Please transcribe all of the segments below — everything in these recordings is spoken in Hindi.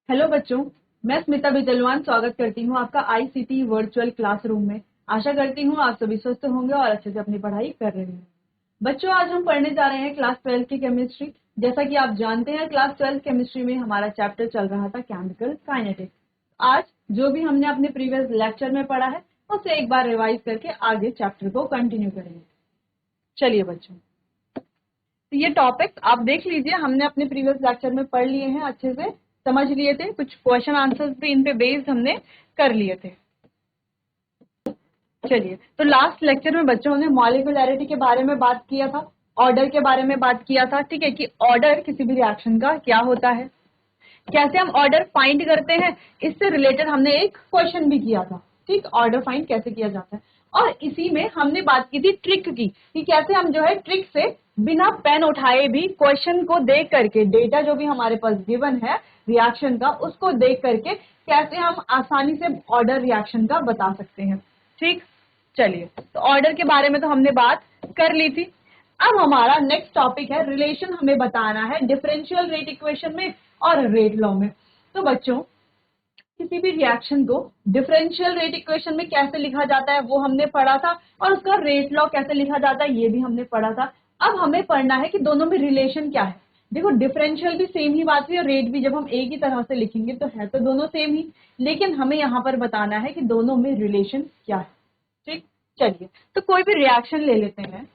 हेलो बच्चों, मैं स्मिता बिजलवान स्वागत करती हूँ आपका आईसीटी वर्चुअल क्लासरूम में। आशा करती हूँ आप सभी स्वस्थ होंगे और अच्छे से अपनी पढ़ाई कर रहे हैं। बच्चों, आज हम पढ़ने जा रहे हैं क्लास 12 की केमिस्ट्री। जैसा कि आप जानते हैं, क्लास 12 केमिस्ट्री में हमारा चैप्टर चल रहा था केमिकल काइनेटिक्स। आज जो भी हमने अपने प्रीवियस लेक्चर में पढ़ा है उसे एक बार रिवाइज करके आगे चैप्टर को कंटिन्यू करेंगे। चलिए बच्चों, तो ये टॉपिक आप देख लीजिए, हमने अपने प्रीवियस लेक्चर में पढ़ लिए हैं, अच्छे से समझ लिए थे, कुछ क्वेश्चन आंसर्स भी इन पे बेस्ड हमने कर लिए थे। चलिए, तो लास्ट लेक्चर में बच्चों ने मॉलिक्यूलैरिटी के बारे में बात किया था, ऑर्डर के बारे में बात किया था, ठीक है, कि ऑर्डर किसी भी रिएक्शन का क्या होता है, कैसे हम ऑर्डर फाइंड करते हैं, इससे रिलेटेड हमने एक क्वेश्चन भी किया था। ठीक, ऑर्डर फाइंड कैसे किया जाता है। और इसी में हमने बात की थी ट्रिक की, कि कैसे हम जो है ट्रिक से बिना पेन उठाए भी क्वेश्चन को देख करके, डेटा जो भी हमारे पास गिवन है रिएक्शन का, उसको देख करके कैसे हम आसानी से ऑर्डर रिएक्शन का बता सकते हैं। ठीक, चलिए, तो ऑर्डर के बारे में तो हमने बात कर ली थी। अब हमारा नेक्स्ट टॉपिक है रिलेशन हमें बताना है डिफरेंशियल रेट इक्वेशन में और रेट लॉ में। तो बच्चों, किसी भी रिएक्शन को डिफरेंशियल रेट इक्वेशन में कैसे लिखा जाता है वो हमने पढ़ा था, और उसका रेट लॉ कैसे लिखा जाता है ये भी हमने पढ़ा था। अब हमें पढ़ना है कि दोनों में रिलेशन क्या है। देखो, डिफरेंशियल भी सेम ही बात हुई और रेट भी जब हम एक ही तरह से लिखेंगे तो है तो दोनों सेम ही, लेकिन हमें यहाँ पर बताना है कि दोनों में रिलेशन क्या है। ठीक, चलिए, तो कोई भी रिएक्शन ले लेते हैं।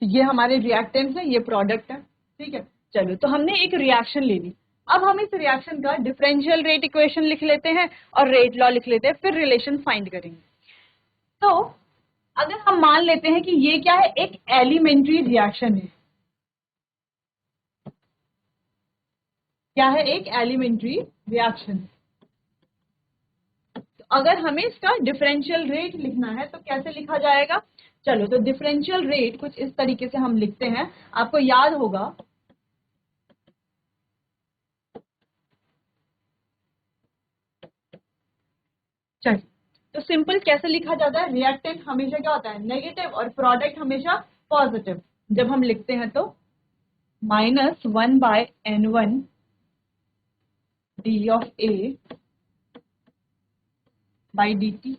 ये हमारे रिएक्टेंट्स है, ये प्रोडक्ट है। ठीक है, चलो, तो हमने एक रिएक्शन ले ली। अब हम इस रिएक्शन का डिफरेंशियल रेट इक्वेशन लिख लेते हैं और रेट लॉ लिख लेते हैं, फिर रिलेशन फाइंड करेंगे। तो अगर हम मान लेते हैं कि ये क्या है, एक एलिमेंट्री रिएक्शन है। क्या है? एक एलिमेंट्री रिएक्शन। तो अगर हमें इसका डिफरेंशियल रेट लिखना है तो कैसे लिखा जाएगा? चलो, तो डिफरेंशियल रेट कुछ इस तरीके से हम लिखते हैं, आपको याद होगा। चलिए, तो सिंपल कैसे लिखा जाता है, रिएक्टेंट हमेशा क्या होता है, नेगेटिव, और प्रोडक्ट हमेशा पॉजिटिव। जब हम लिखते हैं तो -1/N1 d of A by dt,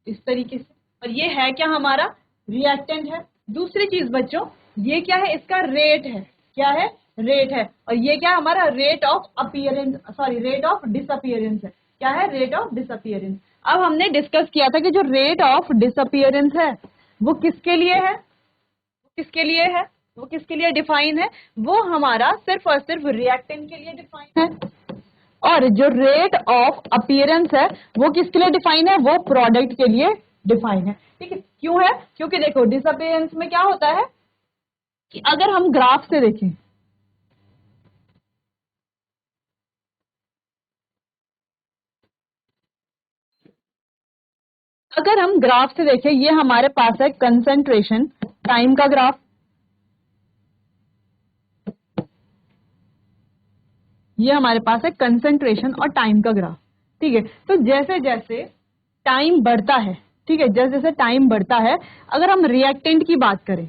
इस तरीके से। और ये है क्या, हमारा रिएक्टेंट है। दूसरी चीज बच्चों, ये क्या है, इसका रेट है। क्या है? रेट है। और ये क्या, हमारा rate of appearance, sorry rate of disappearance है। क्या है? Rate of disappearance. अब हमने डिस्कस किया था कि जो रेट ऑफ डिसअपीयरेंस है वो किसके लिए है, किसके लिए है, वो किसके लिए डिफाइन है, वो हमारा सिर्फ और सिर्फ रिएक्टेंट के लिए डिफाइन है। और जो रेट ऑफ अपीयरेंस है वो किसके लिए डिफाइन है, वो प्रोडक्ट के लिए डिफाइन है। ठीक है, क्यों है? क्योंकि देखो, डिसअपीयरेंस में क्या होता है कि अगर हम ग्राफ से देखें, अगर हम ग्राफ से देखें, ये हमारे पास है कंसंट्रेशन टाइम का ग्राफ, ये हमारे पास है कंसंट्रेशन और टाइम का ग्राफ। ठीक है, तो जैसे जैसे टाइम बढ़ता है, ठीक है, जैसे जैसे टाइम बढ़ता है, अगर हम रिएक्टेंट की बात करें,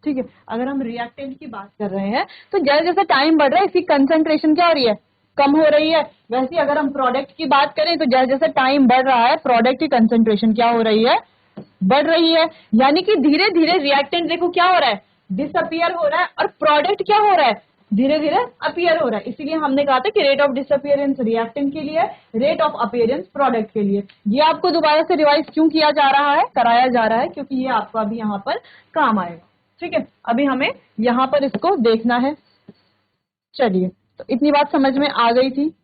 ठीक है, अगर हम रिएक्टेंट की बात कर रहे हैं तो जैसे जैसे टाइम बढ़ रहा है इसकी कंसंट्रेशन क्या हो रही है, कम हो रही है। वैसे ही अगर हम प्रोडक्ट की बात करें तो जैसे जैसे टाइम बढ़ रहा है प्रोडक्ट की कंसंट्रेशन क्या हो रही है, बढ़ रही है। यानी कि धीरे धीरे रिएक्टेंट देखो क्या हो रहा है, डिसअपियर हो रहा है, और प्रोडक्ट क्या हो रहा है, धीरे धीरे अपीयर हो रहा है। इसीलिए हमने कहा था कि रेट ऑफ डिसअपियरेंस रिएक्टेंट के लिए, रेट ऑफ अपीयरेंस प्रोडक्ट के लिए। ये आपको दोबारा से रिवाइज क्यों किया जा रहा है, कराया जा रहा है, क्योंकि ये आपको अभी यहाँ पर काम आएगा। ठीक है, अभी हमें यहाँ पर इसको देखना है। चलिए, तो इतनी बात समझ में आ गई थी।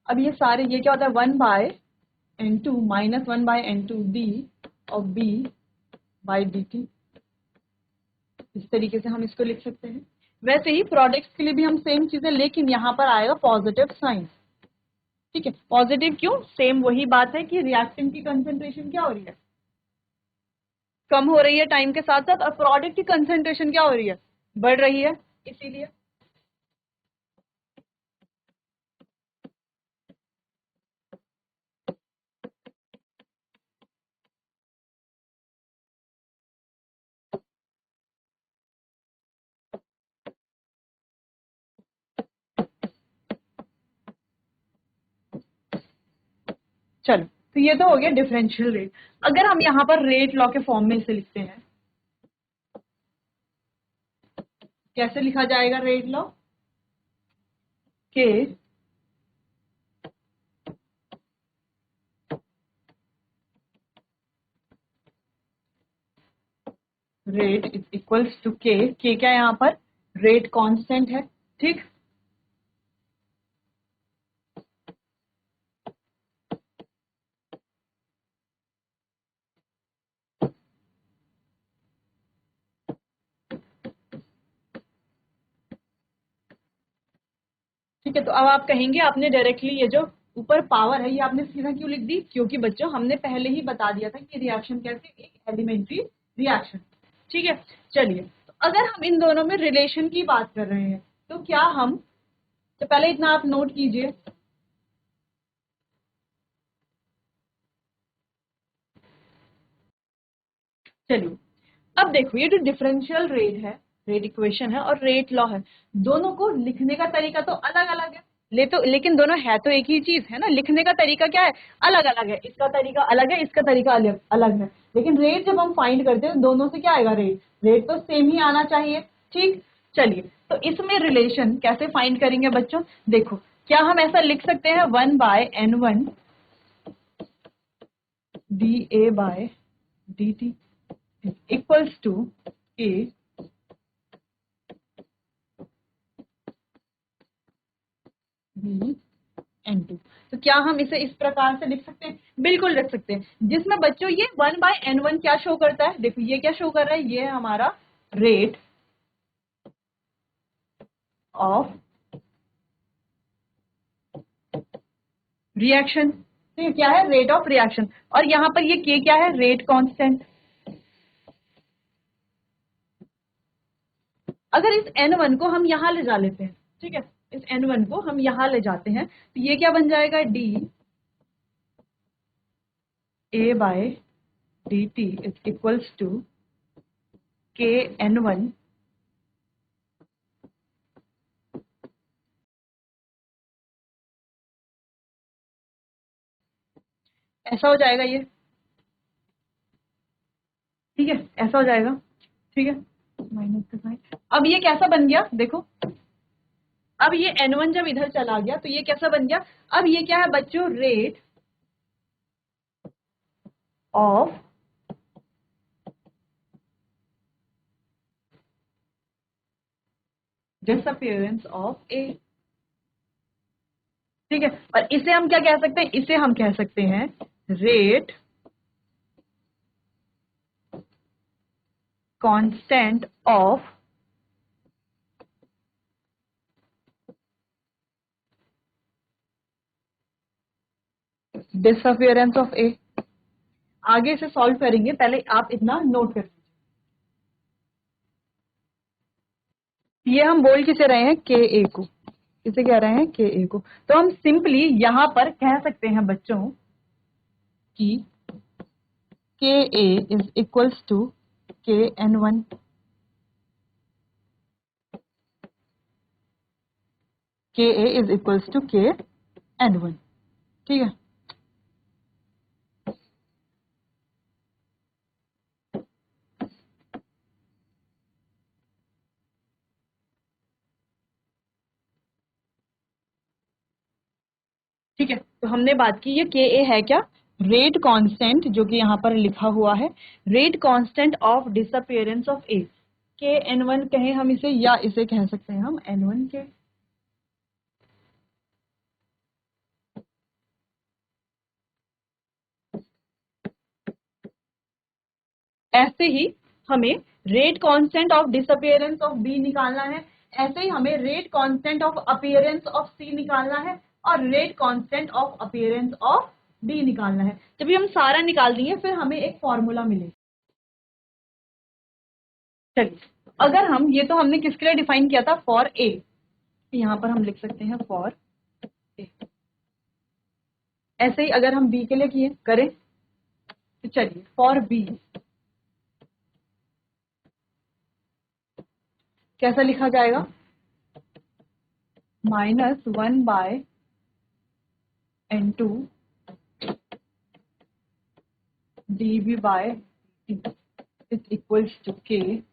अब ये सारे, ये क्या होता है, 1/N2 -1/N2 d और B बाई dt, इस तरीके से हम इसको लिख सकते हैं। वैसे ही प्रोडक्ट्स के लिए भी हम सेम चीजें, लेकिन यहाँ पर आएगा पॉजिटिव साइन। ठीक है, पॉजिटिव क्यों, सेम वही बात है कि रिएक्टेंट की कंसेंट्रेशन क्या हो रही है, कम हो रही है टाइम के साथ साथ, और प्रोडक्ट की कंसेंट्रेशन क्या हो रही है, बढ़ रही है, इसीलिए। चलो, तो ये तो हो गया डिफरेंशियल रेट। अगर हम यहाँ पर रेट लॉ के फॉर्म में इसे लिखते हैं, कैसे लिखा जाएगा रेट लॉ? के रेट इज इक्वल्स टू के क्या है यहाँ पर? रेट कांस्टेंट है, ठीक। ठीक है, तो अब आप कहेंगे आपने डायरेक्टली ये जो ऊपर पावर है ये आपने सीधा क्यों लिख दी? क्योंकि बच्चों हमने पहले ही बता दिया था कि रिएक्शन कैसे, एक एलिमेंट्री रिएक्शन। ठीक है, चलिए, तो अगर हम इन दोनों में रिलेशन की बात कर रहे हैं तो क्या हम, तो पहले इतना आप नोट कीजिए, चलिए अब देखो ये जो डिफरेंशियल रेट है, रेट इक्वेशन है और रेट लॉ है, दोनों को लिखने का तरीका तो अलग अलग है, लेकिन दोनों है तो एक ही चीज है ना। लिखने का तरीका क्या है? अलग अलग है, इसका तरीका अलग है, इसका तरीका अलग अलग है, लेकिन रेट जब हम फाइंड करते हैं दोनों से क्या आएगा? रेट, रेट तो सेम ही आना चाहिए, ठीक। चलिए, तो इसमें रिलेशन कैसे फाइंड करेंगे बच्चों? देखो, क्या हम ऐसा लिख सकते हैं 1/n1 dA/dt equals to A B N2। तो क्या हम इसे इस प्रकार से लिख सकते हैं? बिल्कुल लिख सकते हैं, जिसमें बच्चों ये 1/n1 क्या शो करता है? देखो ये क्या शो कर रहा है? ये है हमारा रेट ऑफ रिएक्शन। तो ये क्या है? Rate of reaction. और यहाँ पर ये के क्या है? Rate constant. अगर इस n1 को हम यहां ले जा लेते हैं, ठीक है, इस n1 को हम यहां ले जाते हैं तो ये क्या बन जाएगा? D A by D T is equals to K n1 ऐसा हो जाएगा ये, ठीक है, ऐसा हो जाएगा, ठीक है, माइनस का साइन। अब ये कैसा बन गया देखो, अब ये n1 जब इधर चला गया तो ये कैसा बन गया? अब ये क्या है बच्चों? रेट ऑफ डिसअपियरेंस ऑफ ए, ठीक है। और इसे हम क्या कह सकते हैं? इसे हम कह सकते हैं rate constant of disappearance of A. आगे से सॉल्व करेंगे, पहले आप इतना नोट कर लीजिए। ये हम बोल किसे रहे हैं? के ए को, किसे कह रहे हैं? के ए को। तो हम सिंपली यहां पर कह सकते हैं बच्चों कि के ए is equals to K n1, के ए is equals to K n1, ठीक है। ठीक है, तो हमने बात की ये के ए है क्या? रेट कांस्टेंट, जो कि यहाँ पर लिखा हुआ है, rate constant of disappearance of A. के n1 कहें हम इसे, या इसे कह सकते हैं हम n1 के। ऐसे ही हमें rate constant of disappearance of B निकालना है, ऐसे ही हमें rate constant of appearance of C निकालना है, और rate constant of appearance of D निकालना है। जब ये हम सारा निकाल देंगे फिर हमें एक फॉर्मूला मिलेगा। चलिए, अगर हम, ये तो हमने किसके लिए डिफाइन किया था? For a. यहाँ पर हम लिख सकते हैं फॉर ए। ऐसे ही अगर हम बी के लिए किए करें तो चलिए, फॉर बी कैसा लिखा जाएगा? -1/n2 dV by dt is equals to K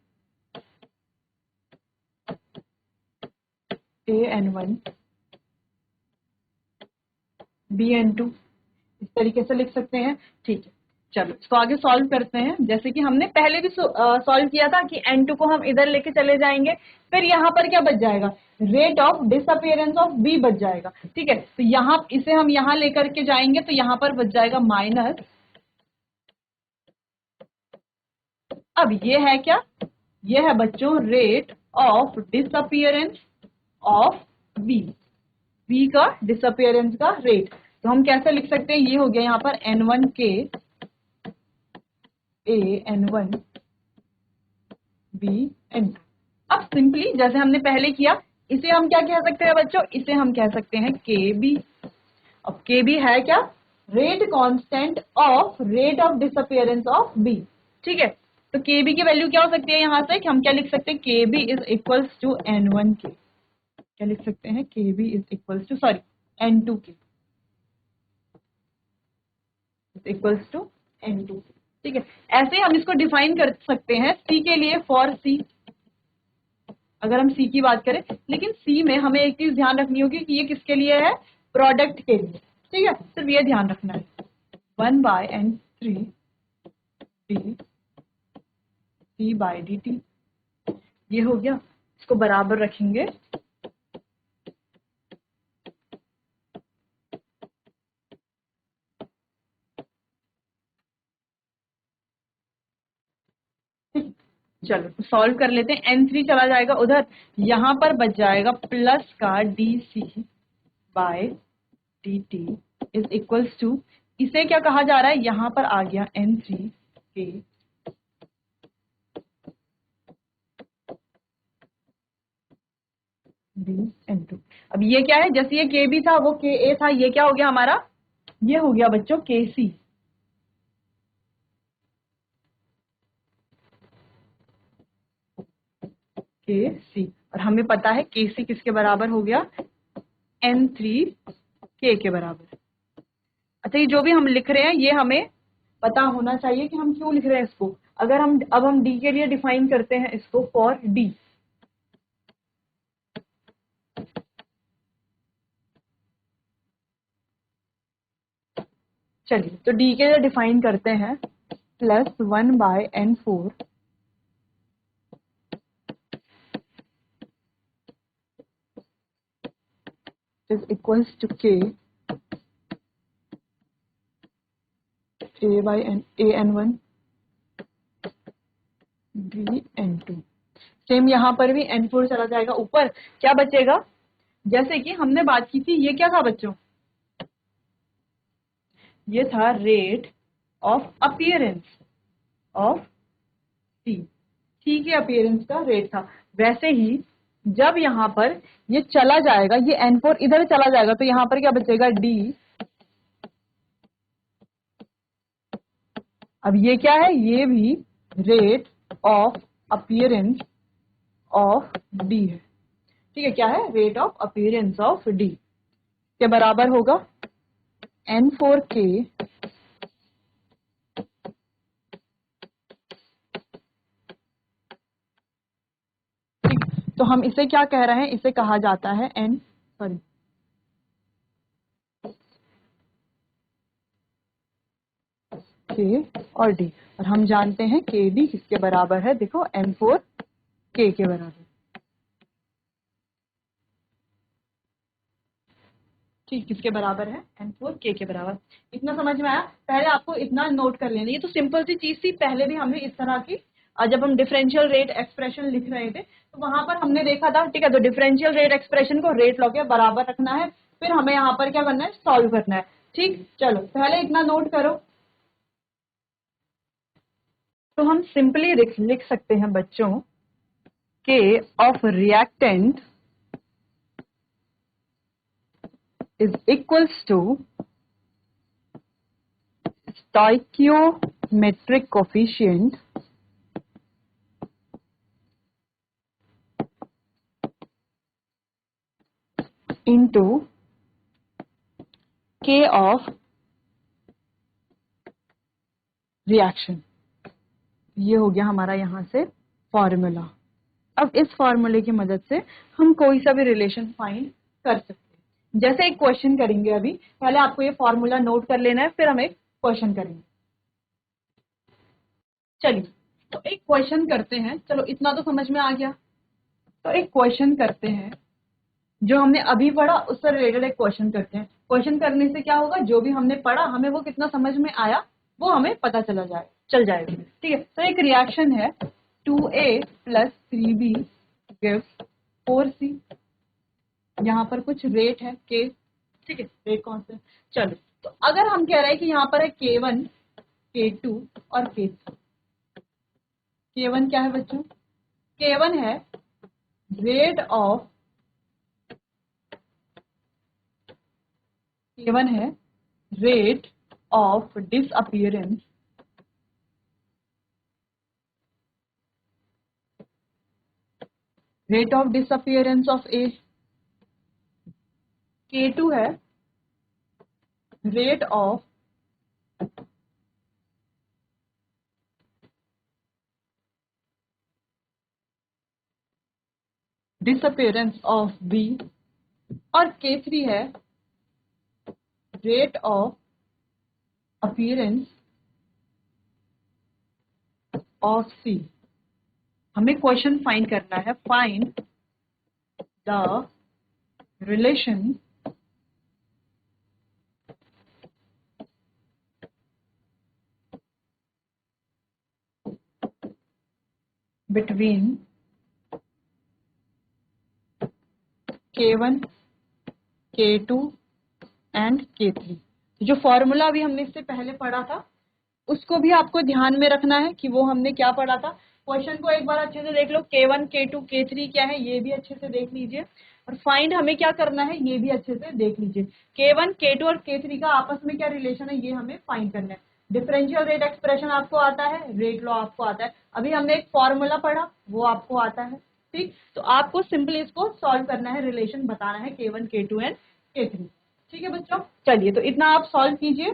AN1 BN2, इस तरीके से लिख सकते हैं। ठीक है, चलो इसको आगे सॉल्व करते हैं। जैसे कि हमने पहले भी सॉल्व किया था कि N2 को हम इधर लेके चले जाएंगे, फिर यहाँ पर क्या बच जाएगा, rate of disappearance of B बच जाएगा। ठीक है, तो यहाँ इसे हम यहाँ लेकर के जाएंगे तो यहाँ पर बच जाएगा माइनस, अब ये है क्या, ये है बच्चों rate of disappearance of B का डिसअपियरेंस का रेट। तो हम कैसे लिख सकते हैं, ये हो गया यहाँ पर N1 के ए N1 बी N2। अब सिंपली जैसे हमने पहले किया, इसे हम क्या कह सकते हैं बच्चों, इसे हम कह सकते हैं के बी। अब के बी है क्या, rate constant of rate of disappearance of B. ठीक है, तो के बी की वैल्यू क्या हो सकती है, यहां से हम क्या लिख सकते हैं, के B is equals to N1 के, क्या लिख सकते हैं, के B is equals to N2 के इक्वल्स टू N2। ठीक है, ऐसे हम इसको डिफाइन कर सकते हैं सी के लिए, फॉर सी, अगर हम सी की बात करें। लेकिन सी में हमें एक चीज ध्यान रखनी होगी कि ये किसके लिए है, प्रोडक्ट के लिए। ठीक है, सिर्फ ये ध्यान रखना है, 1/N3 D C by D T, ये हो गया, इसको बराबर रखेंगे। चलो तो सॉल्व कर लेते हैं, N3 चला जाएगा उधर, यहां पर बच जाएगा प्लस का D C by D T is equals to, इसे क्या कहा जा रहा है, यहां पर आ गया N3 के डी N2। अब ये क्या है, जैसे ये के बी था वो के ए था, ये क्या हो गया हमारा, ये हो गया बच्चों के सी। के सी, और हमें पता है के सी किसके बराबर हो गया, N3 के बराबर। अच्छा, ये जो भी हम लिख रहे हैं ये हमें पता होना चाहिए कि हम क्यों लिख रहे हैं इसको। अगर हम डी के लिए डिफाइन करते हैं इसको, फॉर डी, चलिए तो डी के लिए डिफाइन करते हैं +1/N4 इज इक्वल्स टू के AN1 BN2। सेम यहां पर भी N4 चला जाएगा ऊपर, क्या बचेगा, जैसे कि हमने बात की थी, ये क्या था बच्चों, ये था रेट ऑफ अपीयरेंस ऑफ सी, सी के अपीयरेंस का रेट था। वैसे ही जब यहां पर ये चला जाएगा, ये N4 इधर चला जाएगा, तो यहां पर क्या बचेगा, डी। अब ये क्या है, ये भी rate of appearance of D है। ठीक है, क्या है, rate of appearance of D के बराबर होगा N4 के तो हम इसे क्या कह रहे हैं, इसे कहा जाता है के और डी, और हम जानते हैं के डी किसके बराबर है, देखो N4 के बराबर। ठीक, किसके बराबर है, N4 के बराबर। इतना समझ में आया, पहले आपको इतना नोट कर लेना, ये तो सिंपल सी चीज थी, पहले भी हमने इस तरह की जब हम डिफरेंशियल रेट एक्सप्रेशन लिख रहे थे तो वहां पर हमने देखा था। ठीक है, तो डिफरेंशियल रेट एक्सप्रेशन को रेट लॉ के बराबर रखना है, फिर हमें यहाँ पर क्या करना है, सॉल्व करना है। ठीक, चलो पहले इतना नोट करो। तो हम सिंपली लिख सकते हैं बच्चों, के of reactant is equals to stoichiometric coefficient into K of reaction. ये हो गया हमारा यहाँ से फॉर्मूला। अब इस फॉर्मूले की मदद से हम कोई सा भी रिलेशन फाइंड कर सकते हैं। जैसे एक क्वेश्चन करेंगे, अभी पहले आपको ये फॉर्मूला नोट कर लेना है, फिर हम एक क्वेश्चन करेंगे। चलिए तो एक क्वेश्चन करते हैं। चलो इतना तो समझ में आ गया। तो एक क्वेश्चन करते हैं, जो हमने अभी पढ़ा उससे रिलेटेड एक क्वेश्चन करते हैं। क्वेश्चन करने से क्या होगा, जो भी हमने पढ़ा हमें वो कितना समझ में आया वो हमें पता चल जाएगा। ठीक है, तो एक रिएक्शन है 2A + 3B गिव्स 4C। यहाँ पर कुछ रेट है K, ठीक है, रेट कांस्टेंट। चलो तो अगर हम कह रहे हैं कि यहाँ पर है K1, K2 और K3। K1 क्या है बच्चों? K1 है रेट ऑफ K1 है rate of disappearance of A। K2 है rate of disappearance of B। और K3 है rate of appearance of C। हमें क्वेश्चन फाइंड करना है, find the relation between K1, K2 and K3। जो फॉर्मूला अभी हमने इससे पहले पढ़ा था उसको भी आपको ध्यान में रखना है कि वो हमने क्या पढ़ा था। क्वेश्चन को एक बार अच्छे से देख लो, K1, K2, K3 क्या है ये भी अच्छे से देख लीजिए, और फाइंड हमें क्या करना है ये भी अच्छे से देख लीजिए। K1, K2 और K3 का आपस में क्या रिलेशन है ये हमें फाइंड करना है। डिफरेंशियल रेट एक्सप्रेशन आपको आता है, रेट लॉ आपको आता है, अभी हमने एक फॉर्मूला पढ़ा वो आपको आता है। ठीक, तो आपको सिंपली इसको सॉल्व करना है, रिलेशन बताना है K1, K2 एंड K3। ठीक है बच्चों, चलिए तो इतना आप सॉल्व कीजिए,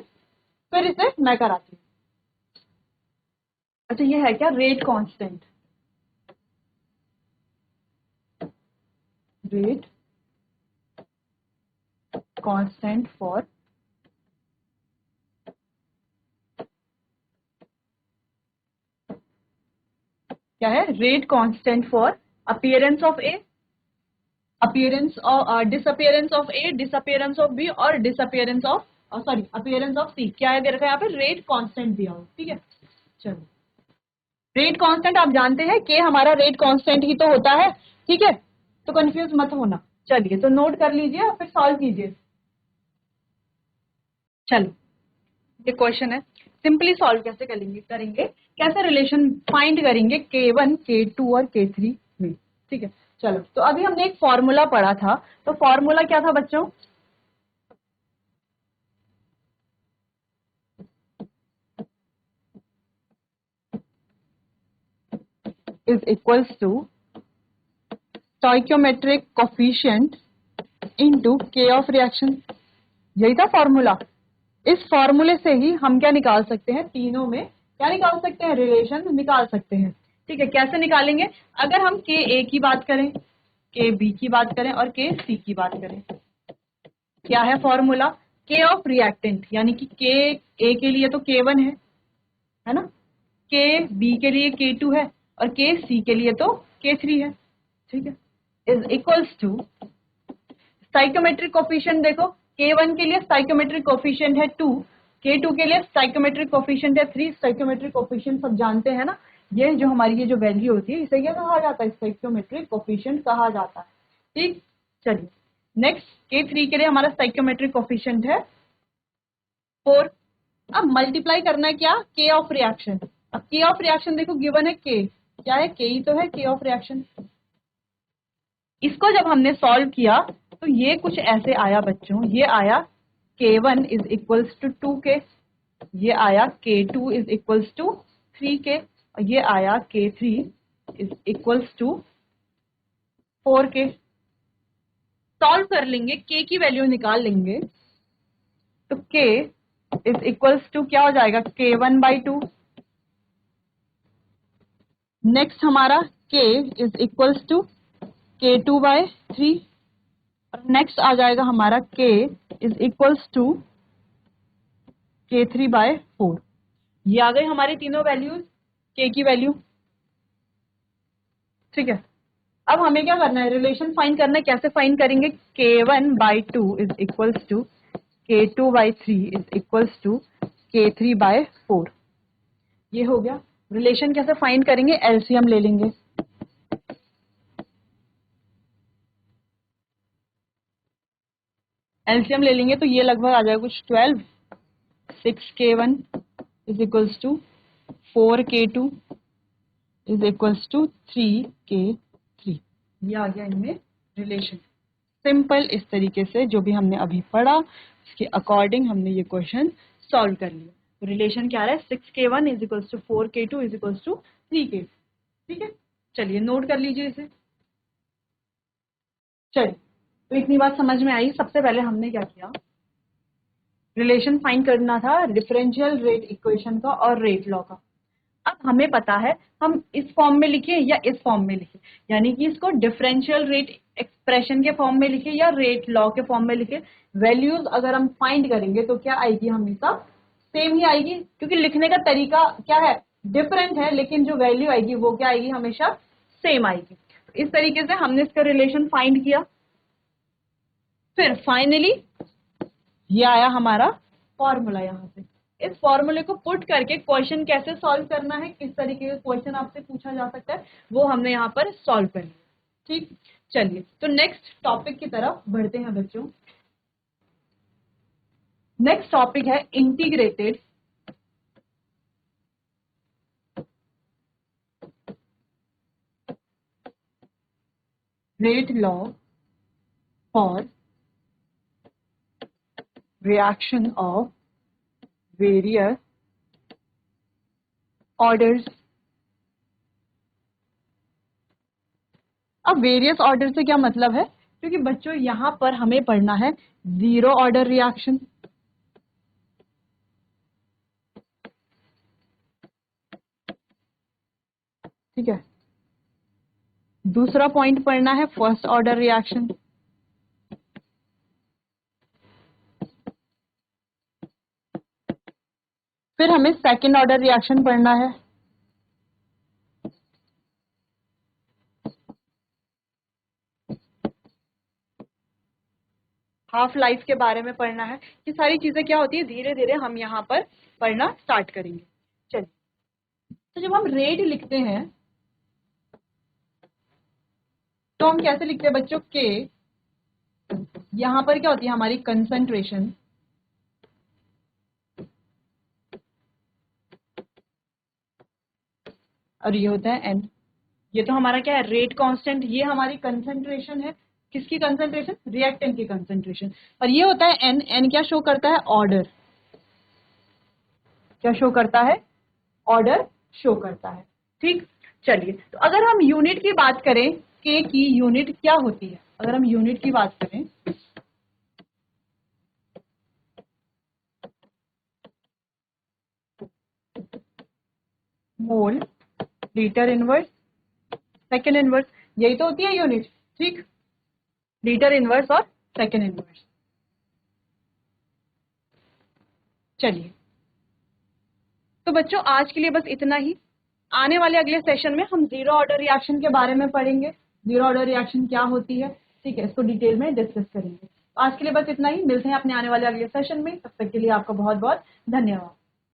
फिर इसे मैं कराती हूँ। अच्छा ये है क्या rate constant? Rate constant for क्या है? Rate constant for appearance of A, appearance और disappearance of A, disappearance of B और disappearance of sorry appearance of C. क्या है दे रखा है यहाँ पे? रेट कांस्टेंट दिया हो। ठीक है, चलो रेट कांस्टेंट आप जानते हैं कि हमारा रेट कांस्टेंट ही तो होता है। ठीक है, तो कंफ्यूज मत होना। चलिए तो नोट कर लीजिए और फिर सॉल्व कीजिए। चलो ये क्वेश्चन है, सिंपली सॉल्व कैसे करेंगे कैसे रिलेशन फाइंड करेंगे K1, K2 और K3 में। ठीक है, चलो तो अभी हमने एक फॉर्मूला पढ़ा था, तो फॉर्मूला क्या था बच्चों? Is equals to stoichiometric coefficient into K of reaction. यही था फॉर्मूला। इस फॉर्मूले से ही हम क्या निकाल सकते हैं, तीनों में क्या निकाल सकते हैं, रिलेशन निकाल सकते हैं। ठीक है, कैसे निकालेंगे? अगर हम Ka की बात करें, Kb की बात करें और Kc की बात करें, क्या है फॉर्मूला? K ऑफ रिएक्टेंट, यानी कि Ka के लिए तो K1 है ना, Kb के लिए K2 है और Kc के लिए तो K3 है। ठीक है, is equals to stoichiometric coefficient. देखो K1 के लिए स्टाइकोमेट्रिक कोफिशिएंट है 2, K2 के लिए स्टाइकोमेट्रिक कोफिशिएंट है 3। स्टाइकोमेट्रिक कोफिशिएंट सब जानते हैं ना, ये जो हमारी ये जो वैल्यू होती है इसे क्या कहा जाता है? स्टाइकोमेट्रिक कोफिशिएंट कहा जाता है। ठीक, चलिए नेक्स्ट K3 के लिए हमारा स्टाइकोमेट्रिक कोफिशिएंट है 4। अब मल्टीप्लाई करना है क्या? K of reaction. अब K ऑफ रिएक्शन देखो गिवन है K, क्या है? K ही तो है K ऑफ रिएक्शन। इसको जब हमने सॉल्व किया तो ये कुछ ऐसे आया बच्चों, ये आया K1 is equals to 2K, ये आया K2 is equals to 3K और ये आया K3 is equals to 4K। Solve कर लेंगे, K की वैल्यू निकाल लेंगे, तो K इज इक्वल्स टू क्या हो जाएगा? K1/2 नेक्स्ट हमारा k is equals to K2/3 और नेक्स्ट आ जाएगा हमारा k is equals to K3/4। ये आ गई हमारी तीनों वैल्यूज k की वैल्यू। ठीक है, अब हमें क्या करना है, रिलेशन फाइंड करना है। कैसे फाइंड करेंगे, K1/2 is equals to K2/3 is equals to K3/4। ये हो गया। रिलेशन कैसे फाइंड करेंगे, एलसीएम ले लेंगे। एलसीएम ले लेंगे तो ये लगभग आ जाएगा कुछ 12। 6K1 is equals to 4K2 is equals to 3K3। ये आ गया इनमें रिलेशन। सिंपल, इस तरीके से जो भी हमने अभी पढ़ा उसके अकॉर्डिंग हमने ये क्वेश्चन सॉल्व कर लिया। रिलेशन क्या रहा है, 6K1 is equals to 4K2 is equals to 3K। ठीक है, चलिए नोट कर लीजिए इसे। चलिए, तो इतनी बात समझ में आई। सबसे पहले हमने क्या किया, रिलेशन फाइंड करना था डिफरेंशियल रेट इक्वेशन का और रेट लॉ का। अब हमें पता है हम इस फॉर्म में लिखें या इस फॉर्म में लिखें, यानी कि इसको डिफरेंशियल रेट एक्सप्रेशन के फॉर्म में लिखें या रेट लॉ के फॉर्म में लिखें। वैल्यूज अगर हम फाइंड करेंगे तो क्या आएगी, हमेशा सेम ही आएगी, क्योंकि लिखने का तरीका क्या है, डिफरेंट है, लेकिन जो वैल्यू आएगी वो क्या आएगी, हमेशा सेम आएगी। तो इस तरीके से हमने इसका रिलेशन फाइंड किया। फिर फाइनली ये आया हमारा फॉर्मूला। यहाँ से इस फॉर्मूले को पुट करके क्वेश्चन कैसे सॉल्व करना है, किस तरीके का क्वेश्चन आपसे पूछा जा सकता है, वो हमने यहाँ पर सॉल्व कर लिया। ठीक, चलिए तो नेक्स्ट टॉपिक की तरफ बढ़ते हैं बच्चों। नेक्स्ट टॉपिक है integrated rate law for reaction of various orders। अब वेरियस ऑर्डर से क्या मतलब है, क्योंकि बच्चों यहां पर हमें पढ़ना है जीरो ऑर्डर रिएक्शन, ठीक है। दूसरा पॉइंट पढ़ना है फर्स्ट ऑर्डर रिएक्शन, फिर हमें सेकंड ऑर्डर रिएक्शन पढ़ना है। हाफ लाइफ के बारे में पढ़ना है। ये सारी चीजें क्या होती है, धीरे धीरे हम यहाँ पर पढ़ना स्टार्ट करेंगे। चलिए, तो जब हम रेट लिखते हैं तो हम कैसे लिखते हैं बच्चों, के यहां पर क्या होती है हमारी कंसंट्रेशन, और ये होता है एन। ये तो हमारा क्या है, रेट कांस्टेंट। ये हमारी कंसंट्रेशन है, किसकी कंसंट्रेशन, रिएक्टेंट की कंसंट्रेशन। और ये होता है एन। एन क्या शो करता है, ऑर्डर। क्या शो करता है, ऑर्डर शो करता है। ठीक, चलिए तो अगर हम यूनिट की बात करें, के की यूनिट क्या होती है, अगर हम यूनिट की बात करें मोल, लीटर इनवर्स, सेकेंड इनवर्स, यही तो होती है यूनिट। ठीक, लीटर इनवर्स और सेकेंड इनवर्स। चलिए, तो बच्चों आज के लिए बस इतना ही। आने वाले अगले सेशन में हम जीरो ऑर्डर रिएक्शन के बारे में पढ़ेंगे, जीरो ऑर्डर रिएक्शन क्या होती है, ठीक है, इसको डिटेल में डिस्कस करेंगे। आज के लिए बस इतना ही, मिलते हैं अपने आने वाले अगले सेशन में। तब तक के लिए आपका बहुत बहुत धन्यवाद।